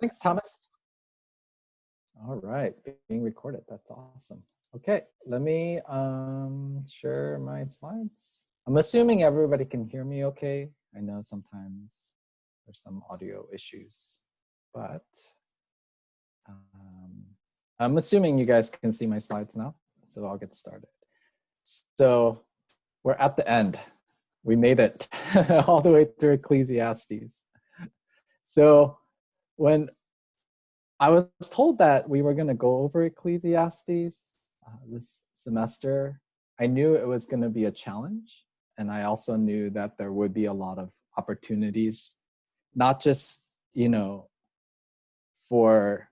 Thanks, Thomas. All right, being recorded. That's awesome. Okay, let me share my slides. I'm assuming everybody can hear me okay. I know sometimes there's some audio issues, but I'm assuming you guys can see my slides now, so I'll get started. So we're at the end. We made it all the way through Ecclesiastes. So when I was told that we were going to go over Ecclesiastes this semester, I knew it was going to be a challenge. And I also knew that there would be a lot of opportunities, not just, for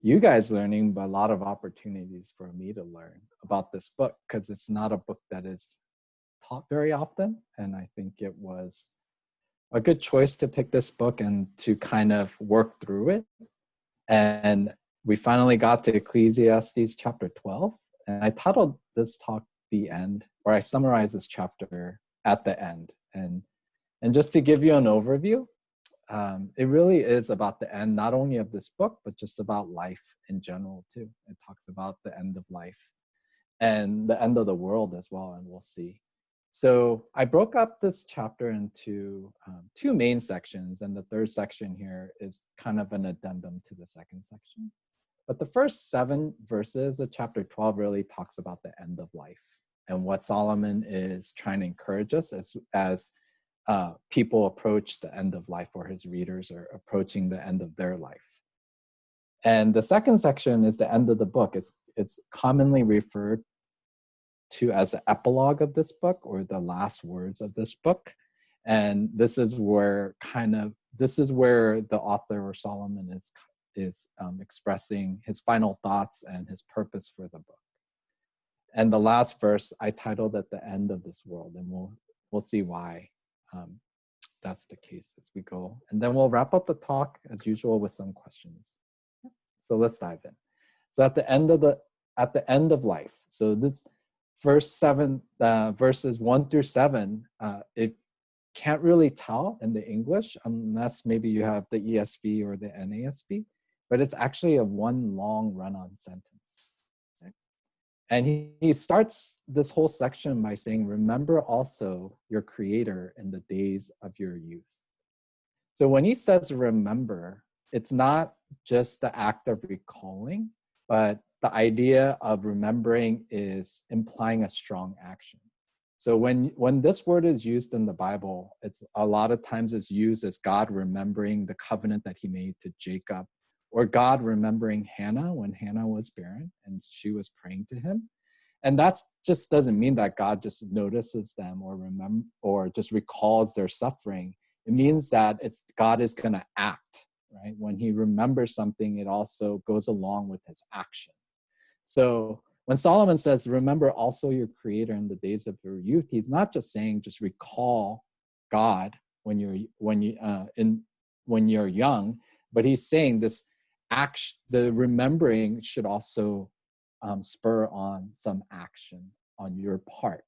you guys learning, but a lot of opportunities for me to learn about this book, because it's not a book that is taught very often. And I think it was a good choice to pick this book and to kind of work through it. And we finally got to Ecclesiastes chapter 12. And I titled this talk The End, or I summarized this chapter at the end. And just to give you an overview, it really is about the end, not only of this book, but just about life in general too. It talks about the end of life and the end of the world as well, and we'll see. So I broke up this chapter into two main sections, and the third section here is kind of an addendum to the second section. But the first 7 verses of chapter 12 really talks about the end of life and what Solomon is trying to encourage us as people approach the end of life, or his readers are approaching the end of their life. And the second section is the end of the book. It's commonly referred to as the epilogue of this book, or the last words of this book. And this is where the author, or Solomon, is expressing his final thoughts and his purpose for the book. And the last verse I titled "At the End of This World," and we'll see why that's the case as we go. And then we'll wrap up the talk as usual with some questions. So let's dive in. So at the end of life. So this verse 7, verses 1 through 7, it can't really tell in the English unless maybe you have the ESV or the NASB, but it's actually a one long run-on sentence. Okay? And he starts this whole section by saying, "Remember also your Creator in the days of your youth." So when he says remember, it's not just the act of recalling, but the idea of remembering is implying a strong action. So when this word is used in the Bible, it's a lot of times it's used as God remembering the covenant that he made to Jacob, or God remembering Hannah when Hannah was barren and she was praying to him. And that just doesn't mean that God just notices them or just recalls their suffering. It means that God is going to act, right? When he remembers something, it also goes along with his action. So when Solomon says, "Remember also your Creator in the days of your youth," he's not just saying just recall God when you're young, but he's saying this action, the remembering should also spur on some action on your part.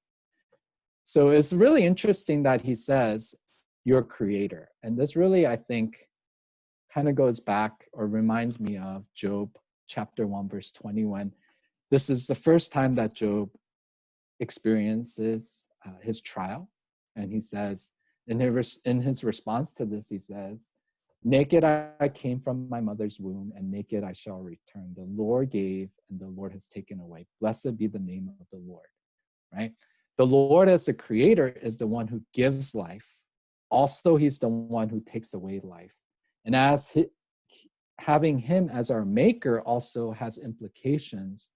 So it's really interesting that he says your Creator, and this really, I think, kind of goes back or reminds me of Job chapter 1 verse 20, when this is the first time that Job experiences his trial. And he says, in his response to this, he says, "Naked I came from my mother's womb, and naked I shall return. The Lord gave, and the Lord has taken away. Blessed be the name of the Lord." Right? The Lord as the Creator is the one who gives life. Also, he's the one who takes away life. And as having him as our maker also has implications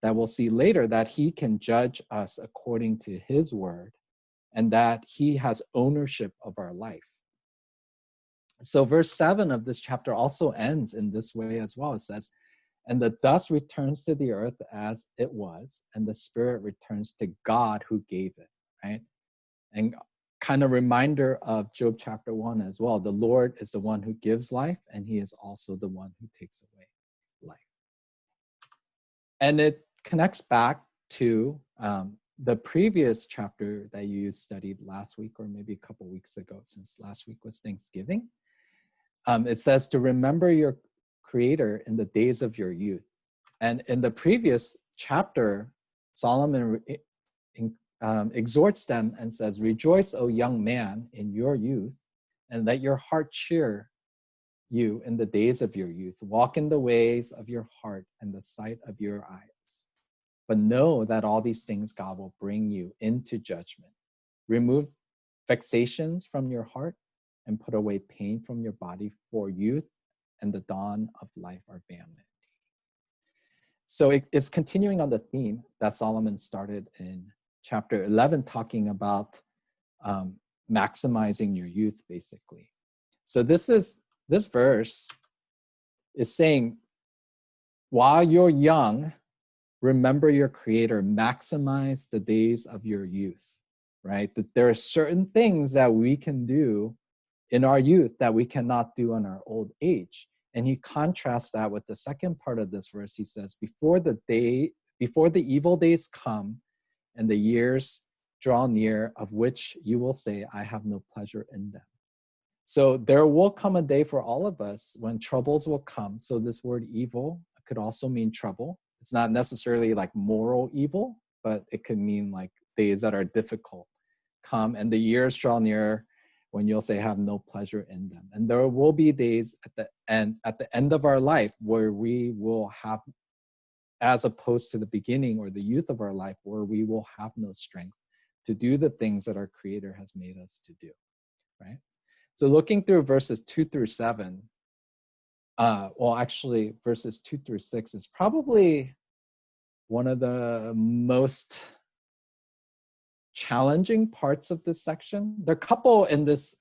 that we'll see later, that he can judge us according to his word, and that he has ownership of our life. So verse 7 of this chapter also ends in this way as well. It says, "And the dust returns to the earth as it was, and the spirit returns to God who gave it," right? And kind of reminder of Job chapter 1 as well. The Lord is the one who gives life, and he is also the one who takes away life. And it connects back to the previous chapter that you studied last week, or maybe a couple weeks ago, since last week was Thanksgiving. it says to remember your creator in the days of your youth. And in the previous chapter, Solomon exhorts them and says, rejoice, O young man, in your youth, and let your heart cheer you in the days of your youth. Walk in the ways of your heart and the sight of your eyes. But know that all these things God will bring you into judgment. Remove vexations from your heart and put away pain from your body, for youth and the dawn of life are vanity. So it's continuing on the theme that Solomon started in chapter 11, talking about maximizing your youth, basically. So this verse is saying, while you're young, remember your creator, maximize the days of your youth, right? That there are certain things that we can do in our youth that we cannot do in our old age. And he contrasts that with the second part of this verse. He says, before the evil days come and the years draw near, of which you will say, I have no pleasure in them. So there will come a day for all of us when troubles will come. So this word evil could also mean trouble. It's not necessarily like moral evil, but it could mean like days that are difficult come, and the years draw near when you'll say have no pleasure in them. And there will be days at the end of our life where we will have, as opposed to the beginning or the youth of our life, where we will have no strength to do the things that our Creator has made us to do, right? So looking through verses 2 through 7, actually verses 2 through 6 is probably one of the most challenging parts of this section. There are a couple in this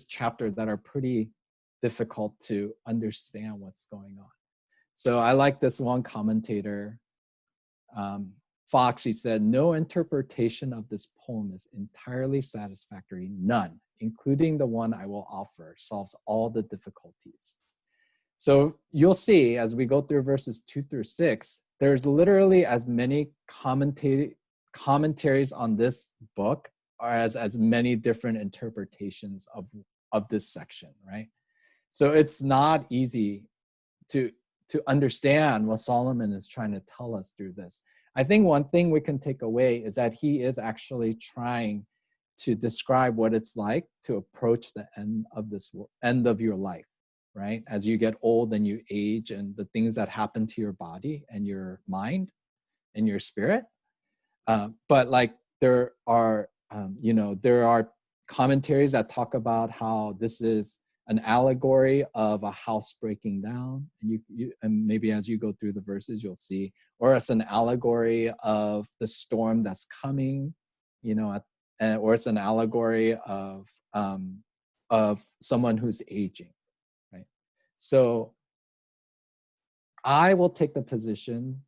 chapter that are pretty difficult to understand what's going on. So I like this one commentator, Fox. He said, no interpretation of this poem is entirely satisfactory. None, including the one I will offer, solves all the difficulties. So you'll see as we go through verses 2 through 6, there's literally as many commentaries on this book as many different interpretations of this section, right? So it's not easy to understand what Solomon is trying to tell us through this. I think one thing we can take away is that he is actually trying to describe what it's like to approach the end of your life, right? As you get old and you age, and the things that happen to your body and your mind and your spirit. But like there are commentaries that talk about how this is an allegory of a house breaking down, and maybe as you go through the verses you'll see, or it's an allegory of the storm that's coming, or it's an allegory of someone who's aging, right? So I will take the position,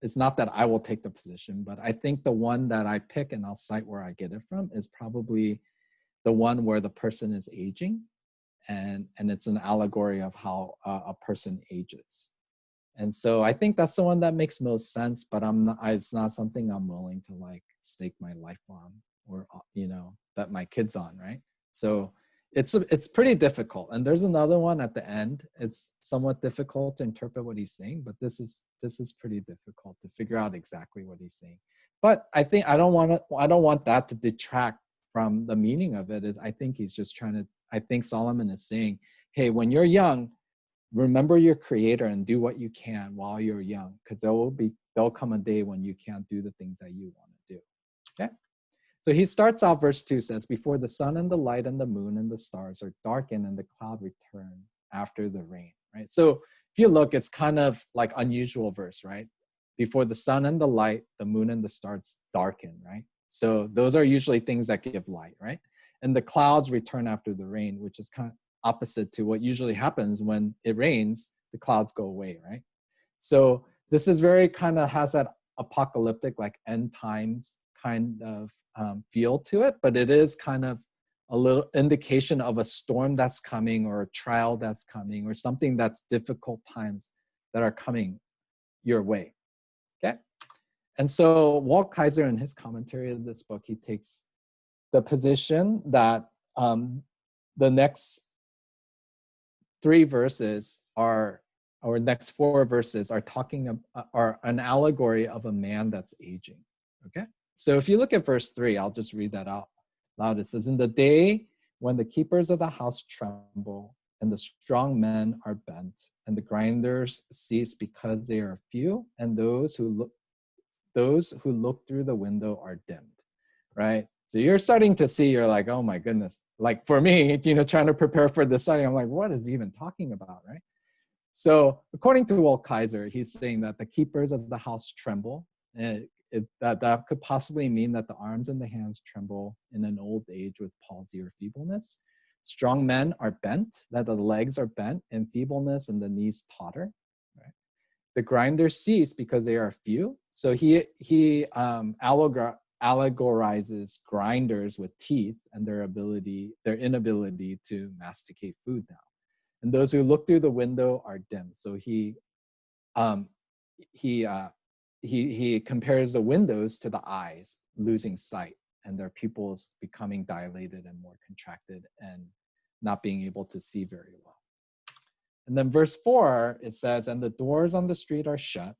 it's not that I will take the position, but I think the one that I pick, and I'll cite where I get it from, is probably the one where the person is aging, and it's an allegory of how a person ages. And so I think that's the one that makes most sense, but it's not something I'm willing to like stake my life on or, bet my kids on, right? So it's pretty difficult. And there's another one at the end. It's somewhat difficult to interpret what he's saying, but this is pretty difficult to figure out exactly what he's saying. But I think I don't want that to detract from the meaning of it. I think Solomon is saying, hey, when you're young, remember your Creator and do what you can while you're young, because there'll come a day when you can't do the things that you want to do. Okay. So he starts out, verse 2 says, before the sun and the light and the moon and the stars are darkened and the cloud return after the rain, right? So if you look, it's kind of like unusual verse, right? Before the sun and the light, the moon and the stars darken, right? So those are usually things that give light, right? And the clouds return after the rain, which is kind of opposite to what usually happens when it rains, the clouds go away, right? So this is very kind of has that apocalyptic, like end times kind of feel to it, but it is kind of a little indication of a storm that's coming, or a trial that's coming, or something that's difficult times that are coming your way. Okay. And so Walt Kaiser, in his commentary of this book, he takes the position that the next 3 verses are, or next 4 verses are are an allegory of a man that's aging. Okay? So if you look at verse 3, I'll just read that out loud. It says, in the day when the keepers of the house tremble, and the strong men are bent, and the grinders cease because they are few, and those who look through the window are dimmed. Right? So you're starting to see, you're like, oh my goodness. Like for me, trying to prepare for the study, I'm like, what is he even talking about, right? So according to Walt Kaiser, he's saying that the keepers of the house tremble. That could possibly mean that the arms and the hands tremble in an old age with palsy or feebleness. Strong men are bent, that the legs are bent in feebleness and the knees totter. Right? The grinders cease because they are few. So he allegorizes grinders with teeth and their inability to masticate food now. And those who look through the window are dim. So he compares the windows to the eyes losing sight and their pupils becoming dilated and more contracted and not being able to see very well. And then verse 4, it says, and the doors on the street are shut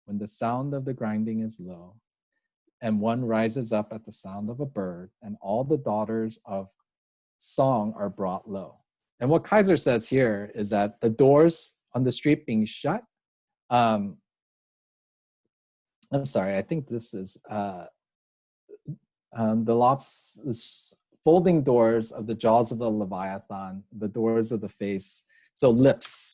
when the sound of the grinding is low, and one rises up at the sound of a bird, and all the daughters of song are brought low. And what Kaiser says here is that the doors on the street being shut, I'm sorry, I think this is the folding doors of the jaws of the Leviathan, the doors of the face, so lips.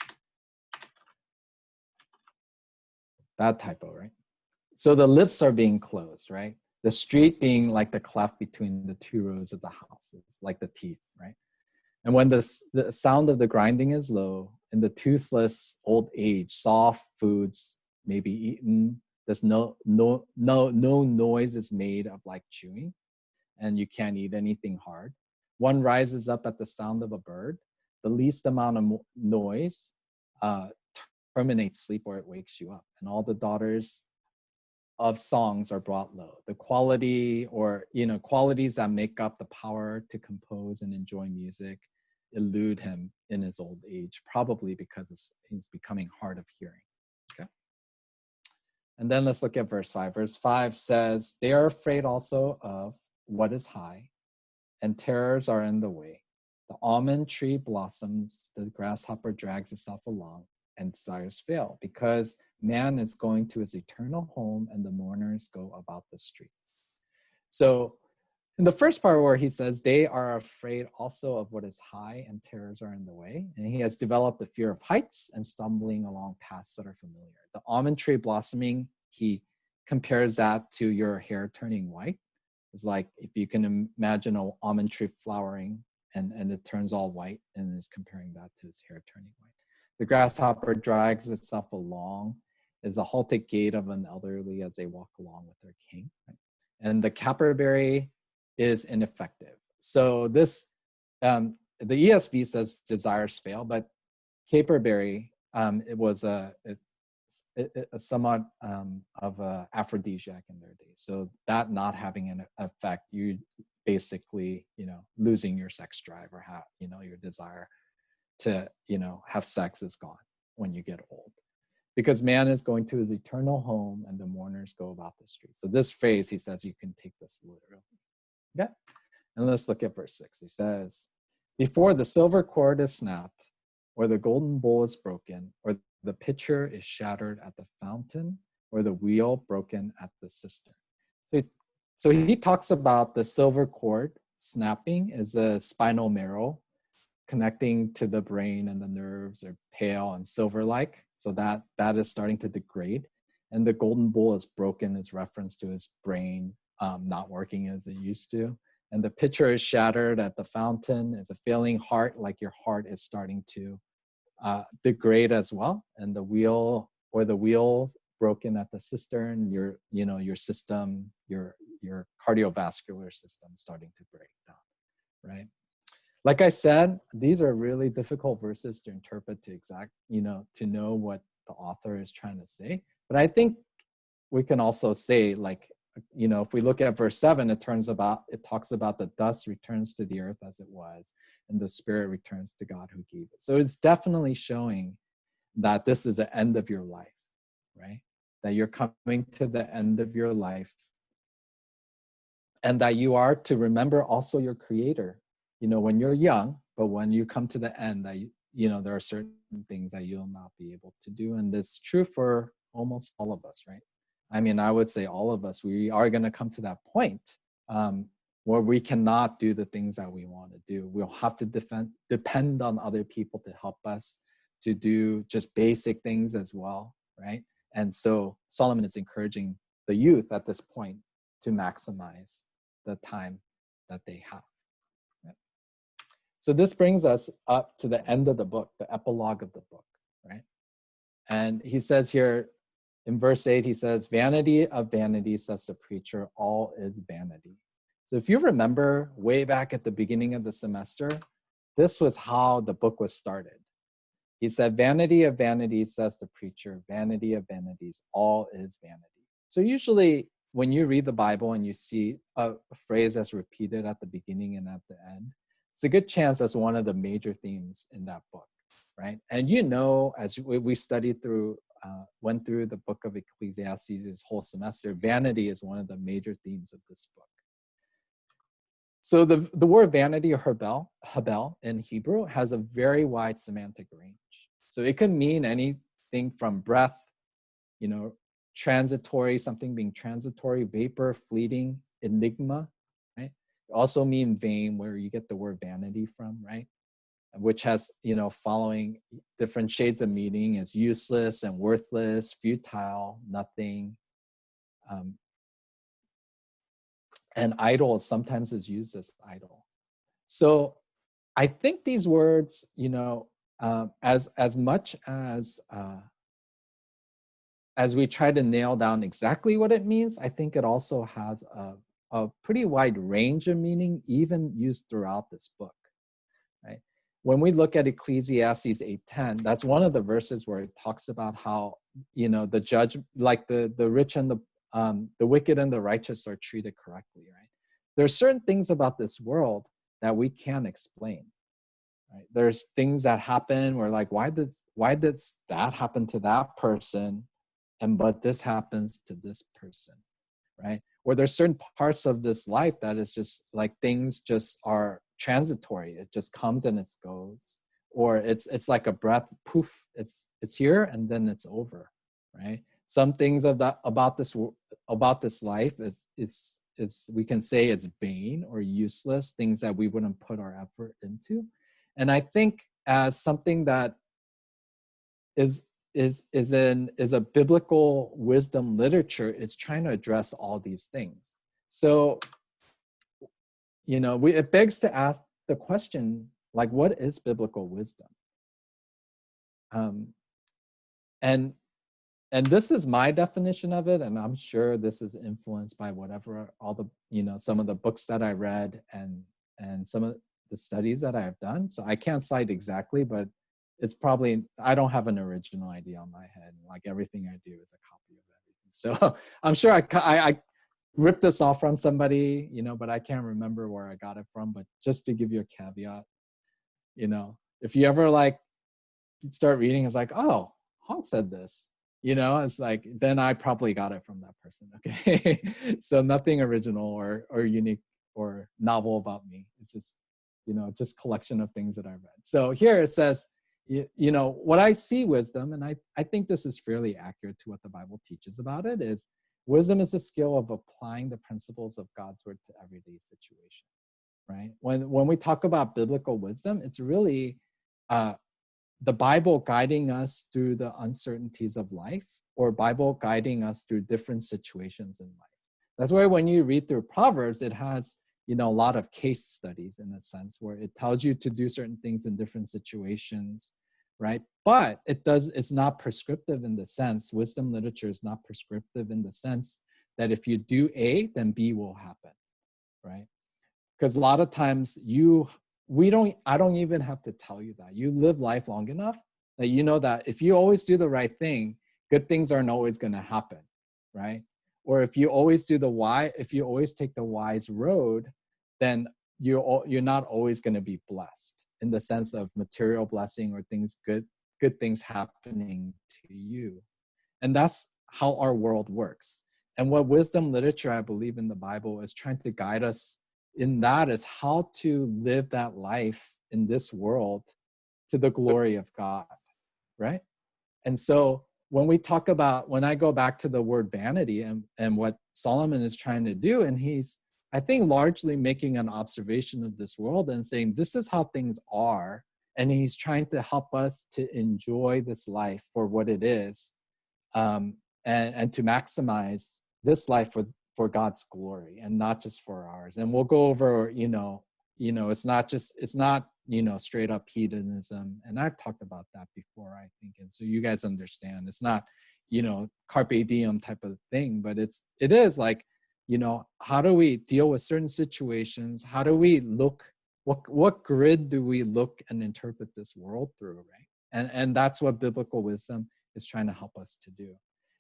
Bad typo, right? So the lips are being closed, right? The street being like the cleft between the 2 rows of the houses, like the teeth, right? And when the sound of the grinding is low, in the toothless old age, soft foods may be eaten. There's no noise is made of like chewing, and you can't eat anything hard. One rises up at the sound of a bird. The least amount of noise terminates sleep, or it wakes you up. And all the daughters of songs are brought low. The quality or qualities that make up the power to compose and enjoy music elude him in his old age, probably because he's becoming hard of hearing. Okay. And then let's look at verse 5. Verse 5 says, they are afraid also of what is high, and terrors are in the way. The almond tree blossoms, the grasshopper drags itself along, and desires fail, because man is going to his eternal home, and the mourners go about the streets. So in the first part where he says they are afraid also of what is high and terrors are in the way, and he has developed the fear of heights and stumbling along paths that are familiar. The almond tree blossoming, he compares that to your hair turning white. It's like if you can imagine an almond tree flowering and it turns all white, and is comparing that to his hair turning white. The grasshopper drags itself along, is the halted gait of an elderly as they walk along with their king. Right? And the caperberry is ineffective. So this, the ESV says desires fail, but caperberry, it was a somewhat of an aphrodisiac in their day. So that not having an effect, you basically, losing your sex drive or your desire to, have sex is gone when you get old. Because man is going to his eternal home, and the mourners go about the street. So this phrase, he says, you can take this literally. Okay? And let's look at verse 6. He says, before the silver cord is snapped, or the golden bowl is broken, or the pitcher is shattered at the fountain, or the wheel broken at the cistern. So he talks about the silver cord snapping is the spinal marrow connecting to the brain, and the nerves are pale and silver-like. So that is starting to degrade. And the golden bowl is broken is reference to his brain not working as it used to. And the pitcher is shattered at the fountain. It's a failing heart, like your heart is starting to degrade as well. And the wheel broken at the cistern, your system, your cardiovascular system starting to break down, right? Like I said, these are really difficult verses to interpret, to know what the author is trying to say. But I think we can also say, like, you know, if we look at verse 7, it talks about the dust returns to the earth as it was, and the spirit returns to God who gave it. So it's definitely showing that this is the end of your life, right? That you're coming to the end of your life, and that you are to remember also your creator, you know, when you're young, but when you come to the end, that you know, there are certain things that you'll not be able to do. And it's true for almost all of us, right? I mean, I would say all of us, we are going to come to that point where we cannot do the things that we want to do. We'll have to depend on other people to help us to do just basic things as well, right? And so Solomon is encouraging the youth at this point to maximize the time that they have. So this brings us up to the end of the book, the epilogue of the book, right? And he says here in verse 8, he says, "Vanity of vanities, says the preacher, all is vanity." So if you remember way back at the beginning of the semester, this was how the book was started. He said, "Vanity of vanities, says the preacher, vanity of vanities, all is vanity." So usually when you read the Bible and you see a phrase that's repeated at the beginning and at the end, it's a good chance that's one of the major themes in that book, right? And you know, as we studied through, went through the book of Ecclesiastes this whole semester, vanity is one of the major themes of this book. So the word vanity or habel in Hebrew has a very wide semantic range. So it could mean anything from breath, you know, transitory, something being transitory, vapor, fleeting, enigma, right? It also mean vain, where you get the word vanity from, right? Which has, you know, following different shades of meaning as useless and worthless, futile, nothing. And idle sometimes is used as idle. So I think these words, you know, as much as we try to nail down exactly what it means, I think it also has a pretty wide range of meaning, even used throughout this book, right? When we look at Ecclesiastes 8:10, that's one of the verses where it talks about how, you know, the judge, like the rich and the wicked and the righteous are treated correctly, right? There are certain things about this world that we can't explain, right? There's things that happen where, like, why did that happen to that person, but this happens to this person, right? Or there's certain parts of this life that is just like things just are transitory. It just comes and it goes, or it's like a breath, poof, it's here and then it's over, right? Some things about this life is we can say it's vain or useless, things that we wouldn't put our effort into. And I think as something that is a biblical wisdom literature, is trying to address all these things. So, you know, it begs to ask the question, like, what is biblical wisdom? And this is my definition of it, and I'm sure this is influenced by whatever all the, you know, some of the books that I read and some of the studies that I have done. So I can't cite exactly, but it's probably, I don't have an original idea on my head. Like everything I do is a copy of everything. So I'm sure I ripped this off from somebody, you know, but I can't remember where I got it from. But just to give you a caveat, you know, if you ever like start reading, it's like, oh, Honk said this, you know, it's like, then I probably got it from that person. Okay. So nothing original or unique or novel about me. It's just, you know, just collection of things that I read. So here it says, you know, what I see wisdom, and I think this is fairly accurate to what the Bible teaches about it, is wisdom is the skill of applying the principles of God's word to everyday situation, right? When we talk about biblical wisdom, it's really the Bible guiding us through the uncertainties of life, or Bible guiding us through different situations in life. That's why when you read through Proverbs, it has, you know, a lot of case studies in a sense, where it tells you to do certain things in different situations, right? But it's not prescriptive in the sense, wisdom literature is not prescriptive in the sense that if you do A, then B will happen, right? Because a lot of times I don't even have to tell you that. You live life long enough that you know that if you always do the right thing, good things aren't always going to happen, right? Or if you always if you always take the wise road, then you're not always going to be blessed in the sense of material blessing or good things happening to you. And that's how our world works. And what wisdom literature, I believe in the Bible, is trying to guide us in that is how to live that life in this world to the glory of God, right? And so when I go back to the word vanity and what Solomon is trying to do, and he's, I think, largely making an observation of this world and saying, this is how things are. And he's trying to help us to enjoy this life for what it is, and to maximize this life for God's glory and not just for ours. And we'll go over, it's not straight up hedonism. And I've talked about that before, I think. And so you guys understand, it's not, carpe diem type of thing, but it is like, how do we deal with certain situations? How do we look, what grid do we look and interpret this world through, right? And that's what biblical wisdom is trying to help us to do.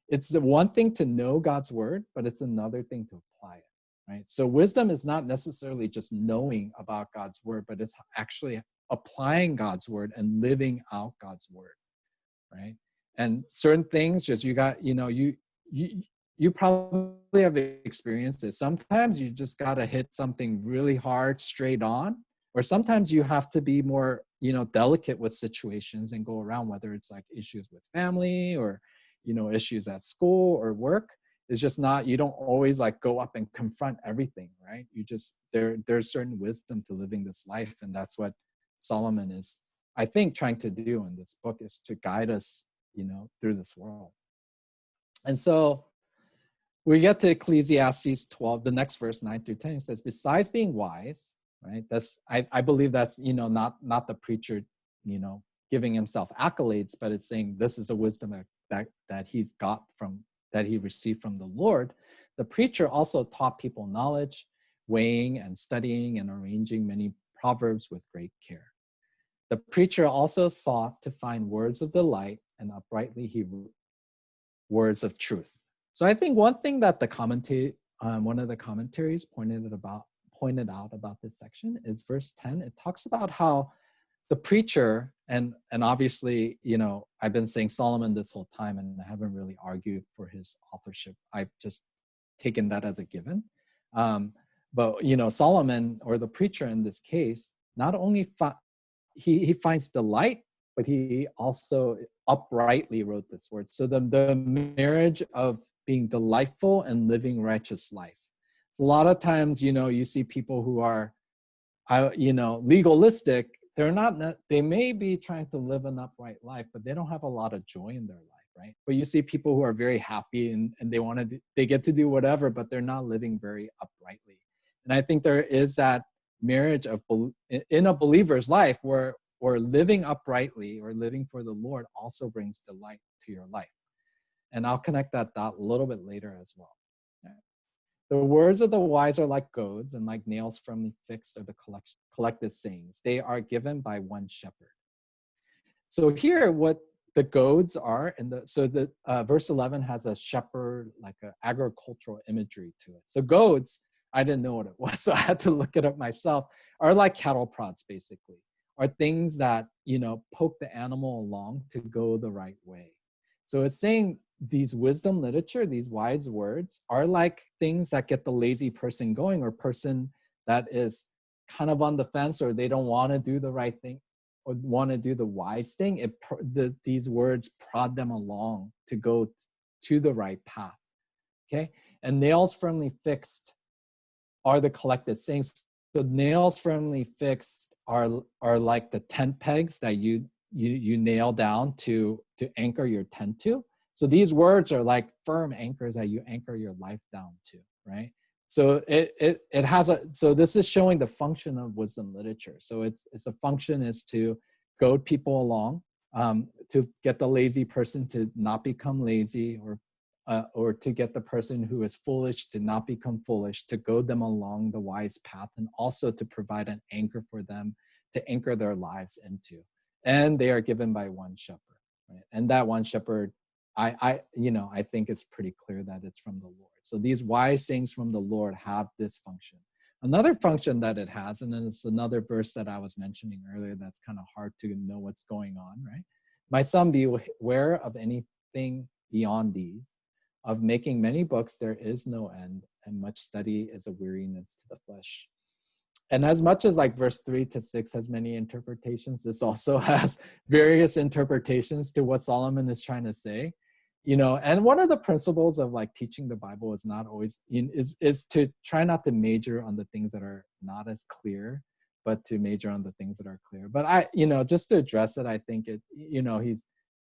It's the one thing to know God's word, but it's another thing to apply it, right? So wisdom is not necessarily just knowing about God's word, but it's actually applying God's word and living out God's word, right? And certain things, just you probably have experienced it. Sometimes you just got to hit something really hard straight on, or sometimes you have to be more, delicate with situations and go around, whether it's like issues with family or, issues at school or work. It's just not, you don't always like go up and confront everything, right? You just, there's certain wisdom to living this life. And that's what Solomon is, I think, trying to do in this book, is to guide us, through this world. And so we get to Ecclesiastes 12, the next verse, 9-10, it says, besides being wise, right? That's, I believe that's, not the preacher, giving himself accolades, but it's saying this is a wisdom that he's got that he received from the Lord. The preacher also taught people knowledge, weighing and studying and arranging many proverbs with great care. The preacher also sought to find words of delight, and uprightly he wrote words of truth. So I think one thing that one of the commentaries pointed out about this section is verse 10. It talks about how the preacher, and obviously, I've been saying Solomon this whole time, and I haven't really argued for his authorship. I've just taken that as a given. But Solomon, or the preacher in this case, not only he finds delight, but he also uprightly wrote this word. So the marriage of being delightful and living righteous life. So a lot of times, you see people who are, legalistic. They may be trying to live an upright life, but they don't have a lot of joy in their life, right? But you see people who are very happy and they get to do whatever, but they're not living very uprightly. And I think there is that marriage in a believer's life where living uprightly or living for the Lord also brings delight to your life. And I'll connect that dot a little bit later as well. Right. The words of the wise are like goads, and like nails firmly fixed are the collected sayings. They are given by one shepherd. So here, what the goads are, verse 11 has a shepherd, like an agricultural imagery to it. So goads, I didn't know what it was, so I had to look it up myself, are like cattle prods, basically, are things that, poke the animal along to go the right way. So it's saying these wisdom literature, these wise words, are like things that get the lazy person going, or person that is kind of on the fence, or they don't want to do the right thing or want to do the wise thing. These words prod them along to go to the right path. Okay. And nails firmly fixed are the collected sayings. So nails firmly fixed are like the tent pegs that you nail down to anchor your tent to. So these words are like firm anchors that you anchor your life down to, right? So it has so this is showing the function of wisdom literature. So it's a function is to goad people along, to get the lazy person to not become lazy, or to get the person who is foolish to not become foolish, to goad them along the wise path, and also to provide an anchor for them to anchor their lives into. And they are given by one shepherd, right? And that one shepherd I think it's pretty clear that it's from the Lord. So these wise sayings from the Lord have this function. Another function that it has, and then it's another verse that I was mentioning earlier that's kind of hard to know what's going on, right? My son, beware of anything beyond these. Of making many books, there is no end, and much study is a weariness to the flesh. And as much as like verse 3-6 has many interpretations, this also has various interpretations to what Solomon is trying to say. And one of the principles of like teaching the Bible is not always is to try not to major on the things that are not as clear, but to major on the things that are clear. But just to address it, I think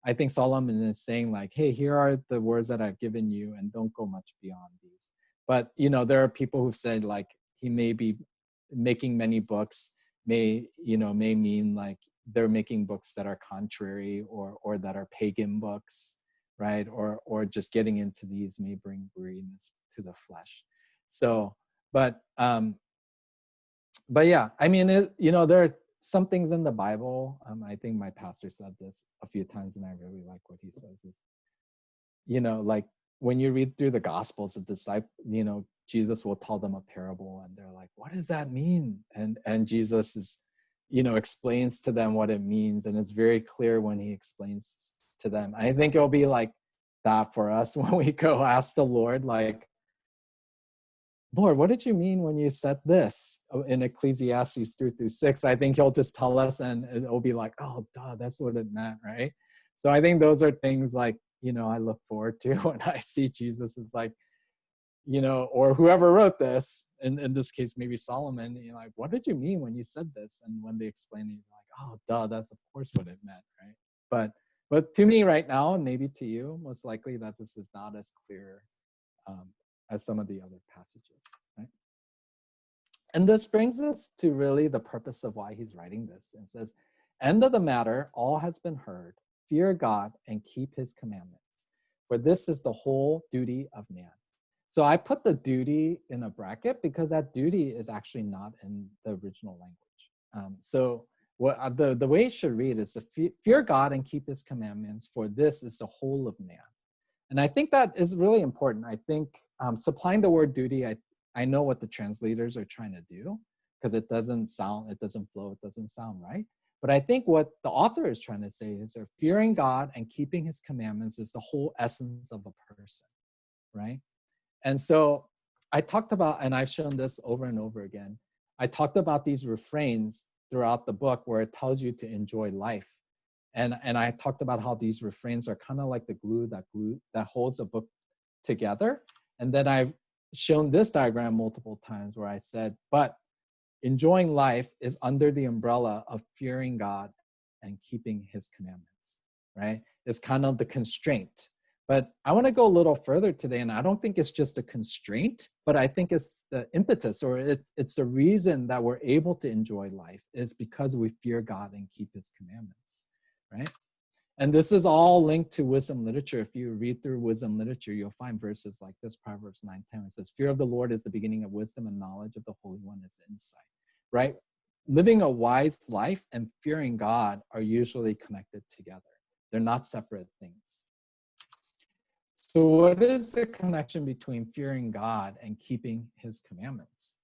I think Solomon is saying like, hey, here are the words that I've given you, and don't go much beyond these. But there are people who've said like he may be making many books may mean like they're making books that are contrary or that are pagan books, right? Or just getting into these may bring weariness to the flesh. So, but yeah, I mean, there are some things in the Bible. I think my pastor said this a few times, and I really like what he says is, like when you read through the Gospels, the disciple, Jesus will tell them a parable, and they're like, "What does that mean?" And Jesus is, explains to them what it means, and it's very clear when he explains to them. I think it'll be like that for us when we go ask the Lord, like, Lord, what did you mean when you said this in Ecclesiastes 3-6? I think he'll just tell us, and it'll be like, oh, duh, that's what it meant, right? So I think those are things like, I look forward to when I see Jesus is like, or whoever wrote this, in this case, maybe Solomon, like, what did you mean when you said this? And when they explain it, you're like, oh, duh, that's of course what it meant, right? But to me right now, and maybe to you, most likely that this is not as clear as some of the other passages, right? And this brings us to really the purpose of why he's writing this. It says, end of the matter, all has been heard. Fear God and keep his commandments, for this is the whole duty of man. So I put the duty in a bracket because that duty is actually not in the original language. So what the way it should read is to fear God and keep his commandments, for this is the whole of man. And I think that is really important. I think supplying the word duty, I know what the translators are trying to do, because it doesn't flow, it doesn't sound right. But I think what the author is trying to say is that fearing God and keeping his commandments is the whole essence of a person, right? And so I talked about, and I've shown this over and over again, I talked about these refrains throughout the book where it tells you to enjoy life. And I talked about how these refrains are kind of like the glue that holds a book together. And then I've shown this diagram multiple times where I said, but enjoying life is under the umbrella of fearing God and keeping his commandments, right? It's kind of the constraint. But I want to go a little further today, and I don't think it's just a constraint, but I think it's the impetus, or it's the reason that we're able to enjoy life is because we fear God and keep his commandments, right? And this is all linked to wisdom literature. If you read through wisdom literature, you'll find verses like this, Proverbs 9:10. It says, fear of the Lord is the beginning of wisdom, and knowledge of the Holy One is insight, right? Living a wise life and fearing God are usually connected together. They're not separate things. So what is the connection between fearing God and keeping his commandments?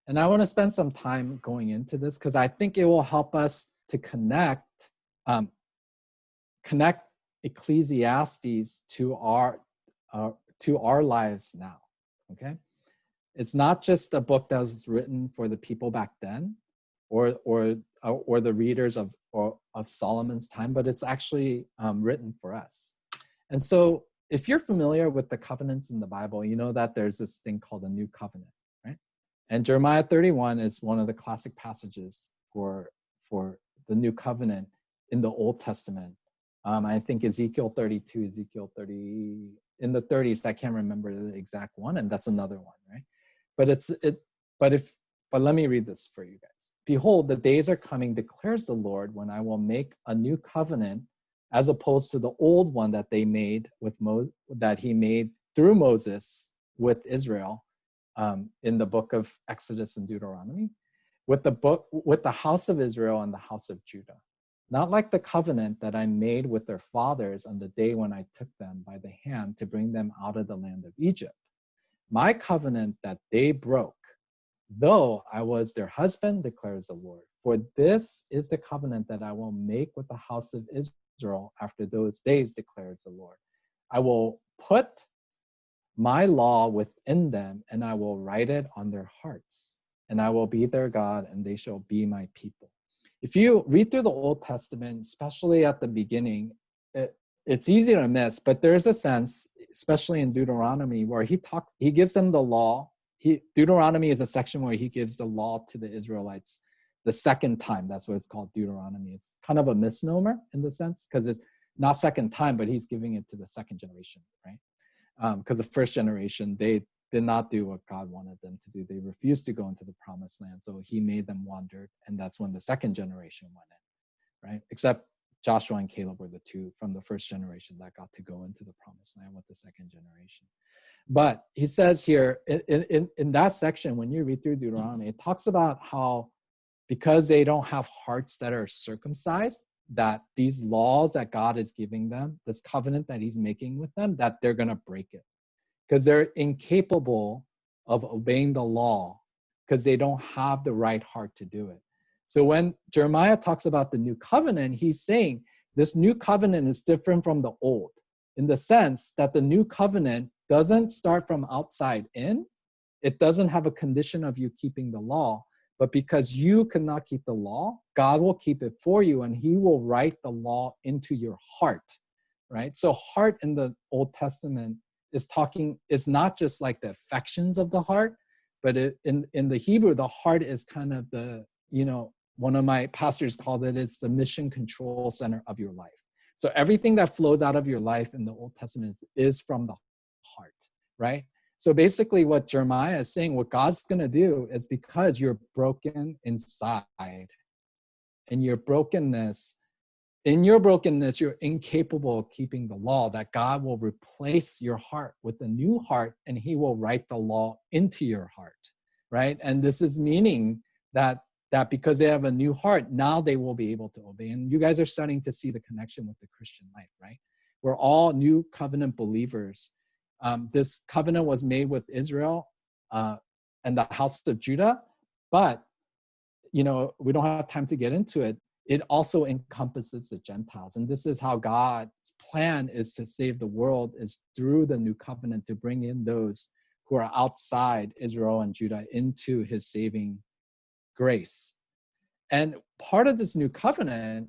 And I want to spend some time going into this because I think it will help us to connect Ecclesiastes to our lives now, okay? It's not just a book that was written for the people back then or the readers of Solomon's time, but it's actually written for us. And so if you're familiar with the covenants in the Bible, you know that there's this thing called a new covenant, right? And Jeremiah 31 is one of the classic passages for the new covenant in the Old Testament. I think Ezekiel 32, Ezekiel 30, in the 30s, I can't remember the exact one, and that's another one, right? But let me read this for you guys. Behold, the days are coming, declares the Lord, when I will make a new covenant as opposed to the old one that they made that he made through Moses with Israel in the book of Exodus and Deuteronomy, with the house of Israel and the house of Judah. not like the covenant that I made with their fathers on the day when I took them by the hand to bring them out of the land of Egypt. My covenant that they broke, though I was their husband, declares the Lord. For this is the covenant that I will make with the house of Israel after those days, declares the Lord. I will put my law within them, and I will write it on their hearts, and I will be their God, and they shall be my people. If you read through the Old Testament, especially at the beginning, it's easy to miss, but there's a sense, especially in Deuteronomy, where he gives them the law. Deuteronomy is a section where he gives the law to the Israelites the second time. That's what it's called, Deuteronomy. It's kind of a misnomer in the sense, because it's not second time, but he's giving it to the second generation, right? Because the first generation, they did not do what God wanted them to do. They refused to go into the promised land. So he made them wander. And that's when the second generation went in, right? Except Joshua and Caleb were the two from the first generation that got to go into the promised land with the second generation. But he says here in that section, when you read through Deuteronomy, it talks about how because they don't have hearts that are circumcised, that these laws that God is giving them, this covenant that he's making with them, that they're going to break it because they're incapable of obeying the law because they don't have the right heart to do it. So when Jeremiah talks about the new covenant, he's saying this new covenant is different from the old in the sense that the new covenant doesn't start from outside in. It doesn't have a condition of you keeping the law. But because you cannot keep the law, God will keep it for you, and he will write the law into your heart, right? So heart in the Old Testament is not just like the affections of the heart, but in the Hebrew, the heart is kind of the, one of my pastors called it's the mission control center of your life. So everything that flows out of your life in the Old Testament is from the heart, right? So basically what Jeremiah is saying, what God's going to do is because you're broken inside and in your brokenness, you're incapable of keeping the law, that God will replace your heart with a new heart and he will write the law into your heart, right? And this is meaning that because they have a new heart, now they will be able to obey. And you guys are starting to see the connection with the Christian life, right? We're all new covenant believers. This covenant was made with Israel and the house of Judah, but we don't have time to get into it. It also encompasses the Gentiles, and this is how God's plan is to save the world, is through the new covenant to bring in those who are outside Israel and Judah into his saving grace. And part of this new covenant,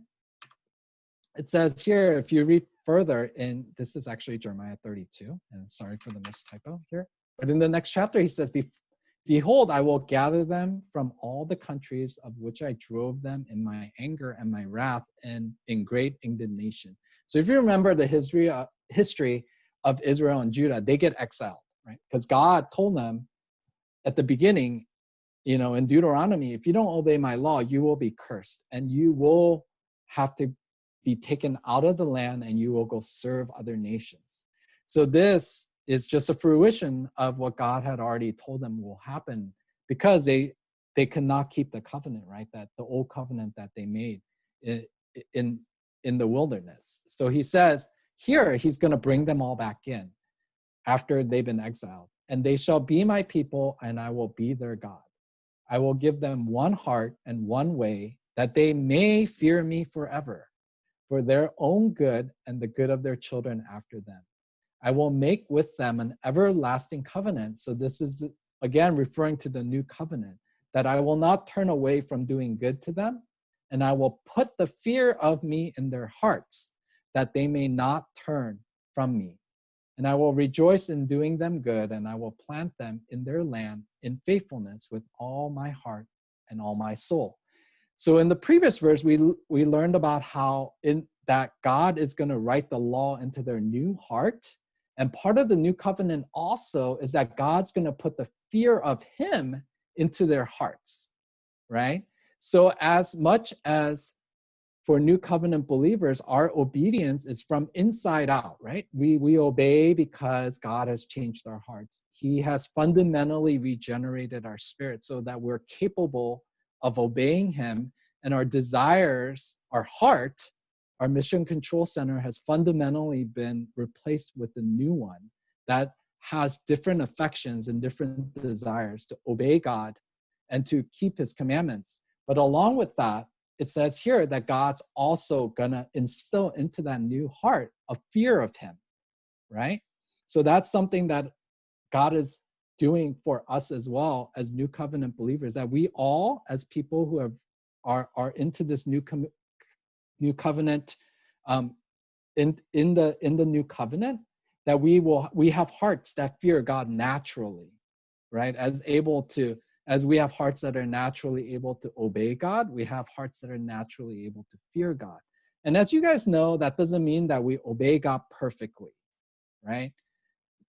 it says here, if you read further, and this is actually Jeremiah 32, and sorry for the mistypo here, but in the next chapter, he says, behold, I will gather them from all the countries of which I drove them in my anger and my wrath and in great indignation. So if you remember the history of Israel and Judah, they get exiled, right? Because God told them at the beginning, in Deuteronomy, if you don't obey my law, you will be cursed and you will have to be taken out of the land and you will go serve other nations. So this is just a fruition of what God had already told them will happen because they cannot keep the covenant, right? That the old covenant that they made in the wilderness. So he says here, he's going to bring them all back in after they've been exiled. And they shall be my people and I will be their God. I will give them one heart and one way that they may fear me forever for their own good and the good of their children after them. I will make with them an everlasting covenant. So this is, again, referring to the new covenant, that I will not turn away from doing good to them, and I will put the fear of me in their hearts, that they may not turn from me. And I will rejoice in doing them good, and I will plant them in their land in faithfulness with all my heart and all my soul. So in the previous verse, we learned about how that God is going to write the law into their new heart. And part of the new covenant also is that God's going to put the fear of him into their hearts, right? So as much as for new covenant believers, our obedience is from inside out, right? We obey because God has changed our hearts. He has fundamentally regenerated our spirit so that we're capable of obeying him and our desires, our heart, our mission control center has fundamentally been replaced with a new one that has different affections and different desires to obey God and to keep his commandments. But along with that, it says here that God's also gonna instill into that new heart a fear of him, right? So that's something that God is doing for us as well as new covenant believers, that we all, as people who are into this new covenant, in the new covenant, that we have hearts that fear God naturally, right? As we have hearts that are naturally able to obey God, we have hearts that are naturally able to fear God. And as you guys know, that doesn't mean that we obey God perfectly, right?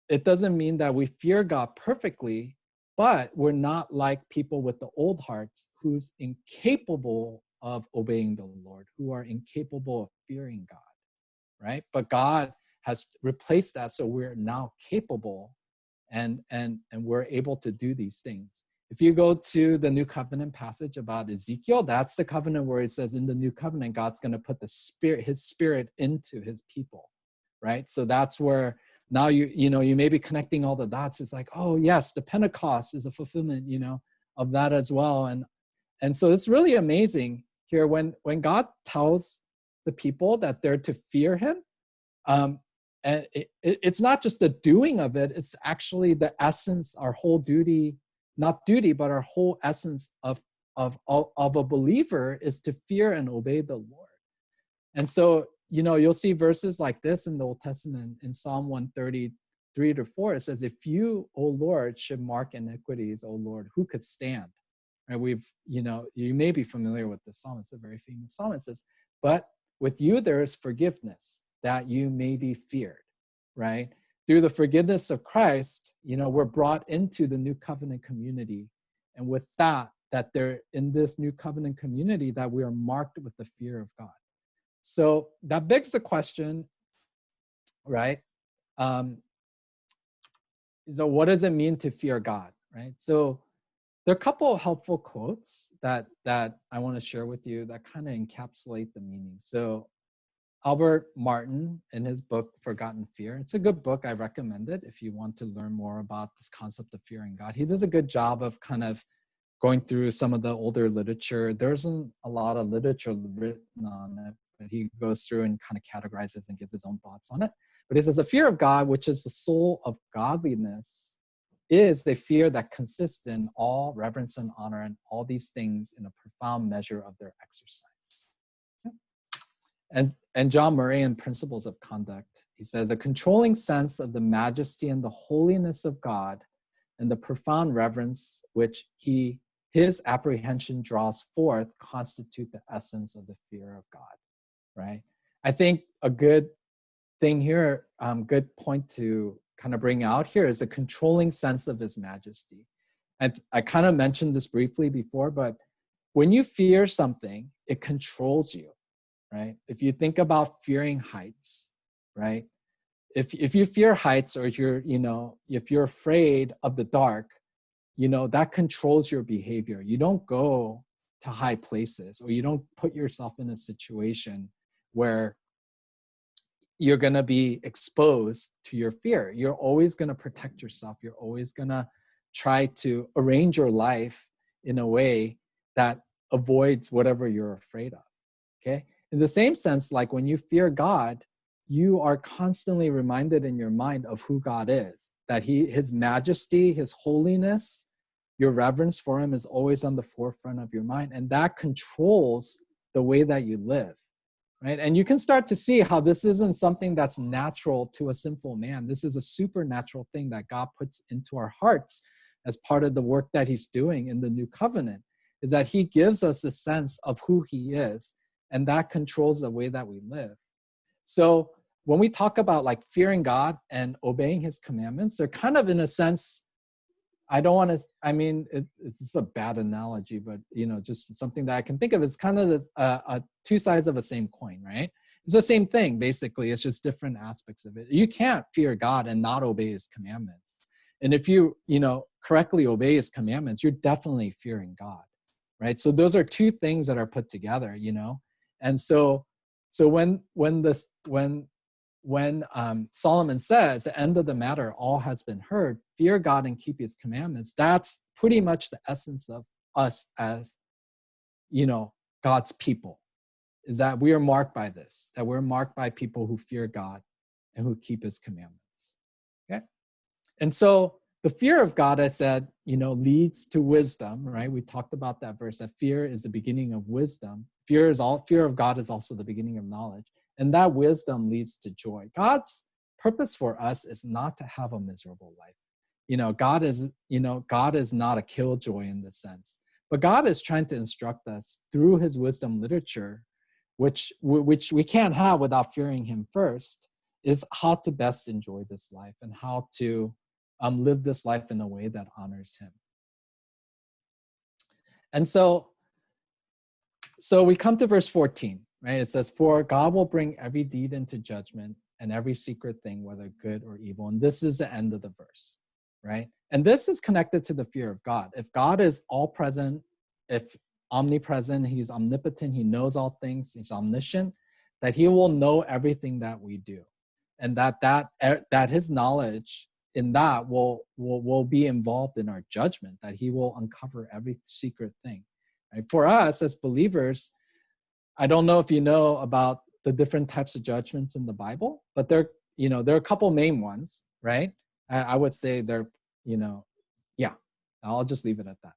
It doesn't mean that we fear God perfectly, but we're not like people with the old hearts who's incapable of obeying the Lord, who are incapable of fearing God, right? But God has replaced that, so we're now capable and we're able to do these things. If you go to the New Covenant passage about Ezekiel, that's the covenant where it says in the New Covenant, God's going to put his spirit into his people, right? So that's where now you may be connecting all the dots. It's like, oh yes, the Pentecost is a fulfillment, of that as well. And so it's really amazing here when God tells the people that they're to fear him. And it's not just the doing of it, it's actually the essence, our whole duty, not duty, but our whole essence of a believer is to fear and obey the Lord. And so, you'll see verses like this in the Old Testament in Psalm 133-4. It says, if you, O Lord, should mark iniquities, O Lord, who could stand? And you may be familiar with this psalm. It's a very famous psalm. It says, but with you there is forgiveness, that you may be feared, right? Through the forgiveness of Christ, we're brought into the new covenant community. And with that they're in this new covenant community, that we are marked with the fear of God. So that begs the question, right? So what does it mean to fear God, right? So there are a couple of helpful quotes that I want to share with you that kind of encapsulate the meaning. So Albert Martin, in his book, Forgotten Fear, it's a good book. I recommend it if you want to learn more about this concept of fearing God. He does a good job of kind of going through some of the older literature. There isn't a lot of literature written on it, but he goes through and kind of categorizes and gives his own thoughts on it. But he says, the fear of God, which is the soul of godliness, is the fear that consists in all reverence and honor and all these things in a profound measure of their exercise. And John Murray in Principles of Conduct, he says, a controlling sense of the majesty and the holiness of God and the profound reverence which his apprehension draws forth constitute the essence of the fear of God, right? I think a good thing here, good point to kind of bring out here is a controlling sense of his majesty. And I kind of mentioned this briefly before, but when you fear something, it controls you, right? If you think about fearing heights, right? If you fear heights, or if you're afraid of the dark, that controls your behavior. You don't go to high places, or you don't put yourself in a situation where you're going to be exposed to your fear. You're always going to protect yourself. You're always going to try to arrange your life in a way that avoids whatever you're afraid of, okay? In the same sense, like when you fear God, you are constantly reminded in your mind of who God is, that his majesty, his holiness, your reverence for him is always on the forefront of your mind, and that controls the way that you live, right? And you can start to see how this isn't something that's natural to a sinful man. This is a supernatural thing that God puts into our hearts as part of the work that he's doing in the new covenant, is that he gives us a sense of who he is, and that controls the way that we live. So when we talk about like fearing God and obeying his commandments, they're kind of, in a sense, it's a bad analogy, but just something that I can think of. It's kind of two sides of a same coin, right? It's the same thing, basically. It's just different aspects of it. You can't fear God and not obey his commandments. And if you correctly obey his commandments, you're definitely fearing God. right? So those are two things that are put together, And so when Solomon says, the end of the matter, all has been heard, fear God and keep his commandments, that's pretty much the essence of us as, God's people, is that we are marked by this, that we're marked by people who fear God and who keep his commandments. Okay? And so the fear of God, I said, leads to wisdom, right? We talked about that verse, that fear is the beginning of wisdom. Fear of God is also the beginning of knowledge. And that wisdom leads to joy. God's purpose for us is not to have a miserable life. God is not a killjoy in this sense. But God is trying to instruct us through his wisdom literature, which we can't have without fearing him first, is how to best enjoy this life and how to live this life in a way that honors him. And so we come to verse 14, right? It says, for God will bring every deed into judgment and every secret thing, whether good or evil. And this is the end of the verse, right? And this is connected to the fear of God. If God is all present, if omnipresent, he's omnipotent, he knows all things, he's omniscient, that he will know everything that we do. And that his knowledge in that will be involved in our judgment, that he will uncover every secret thing. Right? For us as believers, I don't know if you know about the different types of judgments in the Bible, but there are a couple main ones, right? I would say they're, I'll just leave it at that.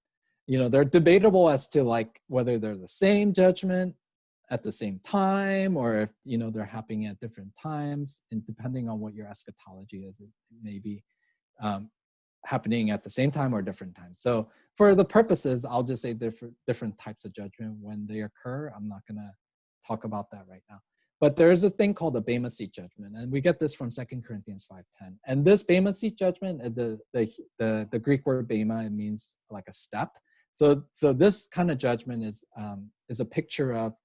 They're debatable as to like whether they're the same judgment at the same time, or if they're happening at different times, and depending on what your eschatology is, it may be happening at the same time or different times. So for the purposes, I'll just say different types of judgment when they occur. I'm not going to talk about that right now. But there's a thing called the Bema Seat judgment, and we get this from 2 Corinthians 5:10. And this Bema Seat judgment, the Greek word Bema, it means like a step. So this kind of judgment is a picture of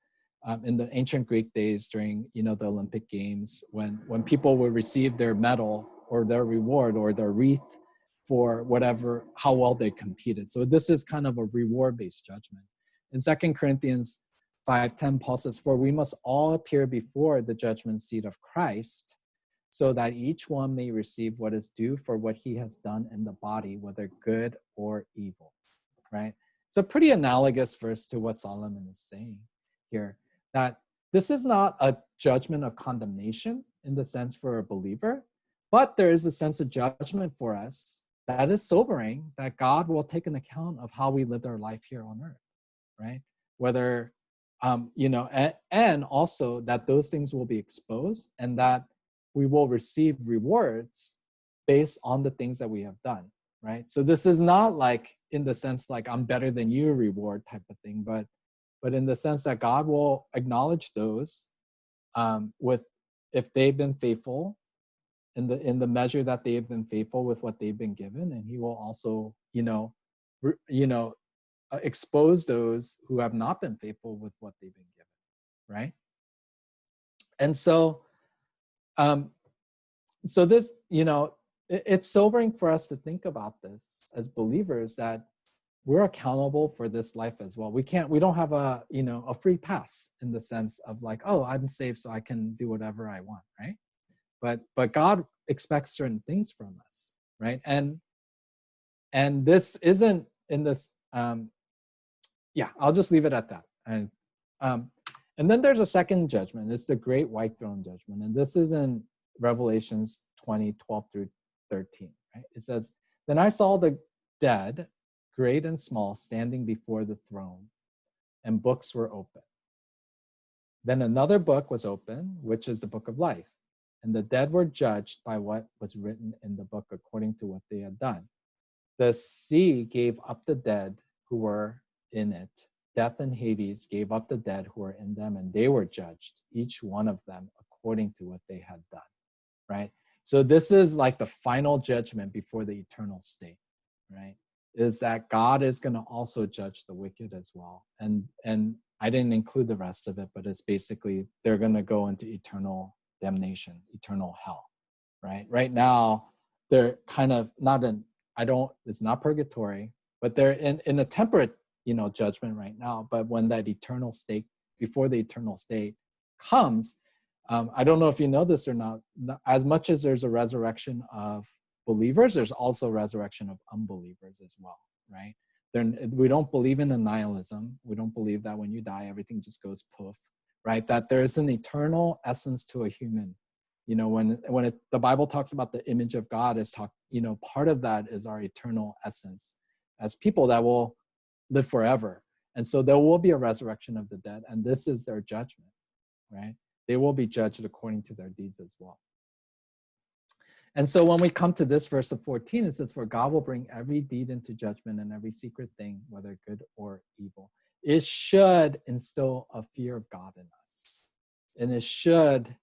in the ancient Greek days during the Olympic Games, when people would receive their medal or their reward or their wreath for how well they competed. So this is kind of a reward-based judgment. In 2 Corinthians 5:10, Paul says, for we must all appear before the judgment seat of Christ, so that each one may receive what is due for what he has done in the body, whether good or evil, right? It's a pretty analogous verse to what Solomon is saying here, that this is not a judgment of condemnation in the sense for a believer, but there is a sense of judgment for us that is sobering, that God will take an account of how we lived our life here on earth, right? Whether, and also that those things will be exposed and that we will receive rewards based on the things that we have done, right? So this is not like in the sense like I'm better than you reward type of thing, but in the sense that God will acknowledge those if they've been faithful in the measure that they have been faithful with what they've been given, and he will also expose those who have not been faithful with what they've been given, right? And so this, it's sobering for us to think about this as believers, that we're accountable for this life as well. We don't have a free pass in the sense of like, oh, I'm saved so I can do whatever I want, right? But God expects certain things from us, right? And this isn't in this, I'll just leave it at that. And then there's a second judgment. It's the great white throne judgment. And this is in Revelations 20:12 through 13, right? It says, then I saw the dead, great and small, standing before the throne, and books were open. Then another book was open, which is the book of life. And the dead were judged by what was written in the book according to what they had done. The sea gave up the dead who were in it. Death and Hades gave up the dead who were in them, and they were judged, each one of them according to what they had done, right? So this is like the final judgment before the eternal state, right? Is that God is going to also judge the wicked as well. And I didn't include the rest of it, but it's basically they're going to go into eternal damnation, eternal hell, right? Right now, they're kind of not in, it's not purgatory, but they're in a temperate, judgment right now, but when that eternal state, before the eternal state comes, I don't know if you know this or not, as much as there's a resurrection of believers, there's also resurrection of unbelievers as well, right? We don't believe in annihilism. We don't believe that when you die, everything just goes poof, right? That there's an eternal essence to a human. When the Bible talks about the image of God, part of that is our eternal essence as people that will live forever. And so there will be a resurrection of the dead, and this is their judgment, right? They will be judged according to their deeds as well. And so when we come to this verse of 14, it says, "For God will bring every deed into judgment and every secret thing, whether good or evil." It should instill a fear of God in us. And it should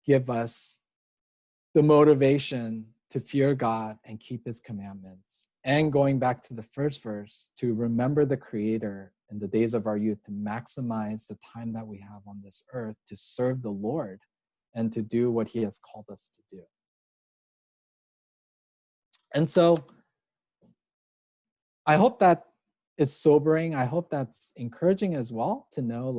give us the motivation to fear God and keep his commandments. And going back to the first verse, to remember the Creator in the days of our youth, to maximize the time that we have on this earth, to serve the Lord and to do what he has called us to do. And so I hope that is sobering. I hope that's encouraging as well, to know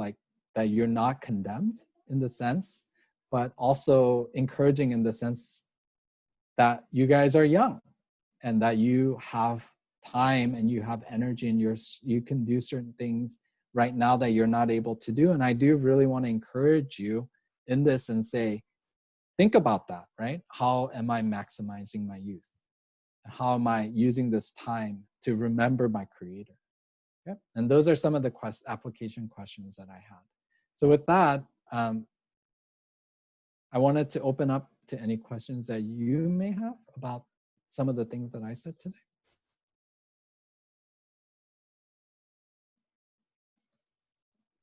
that you're not condemned in the sense, but also encouraging in the sense that you guys are young and that you have time and you have energy and you can do certain things right now that you're not able to do. And I do really want to encourage you in this and say, think about that, right? How am I maximizing my youth? How am I using this time to remember my Creator? Okay? And those are some of the application questions that I had. So with that, I wanted to open up to any questions that you may have about some of the things that I said today.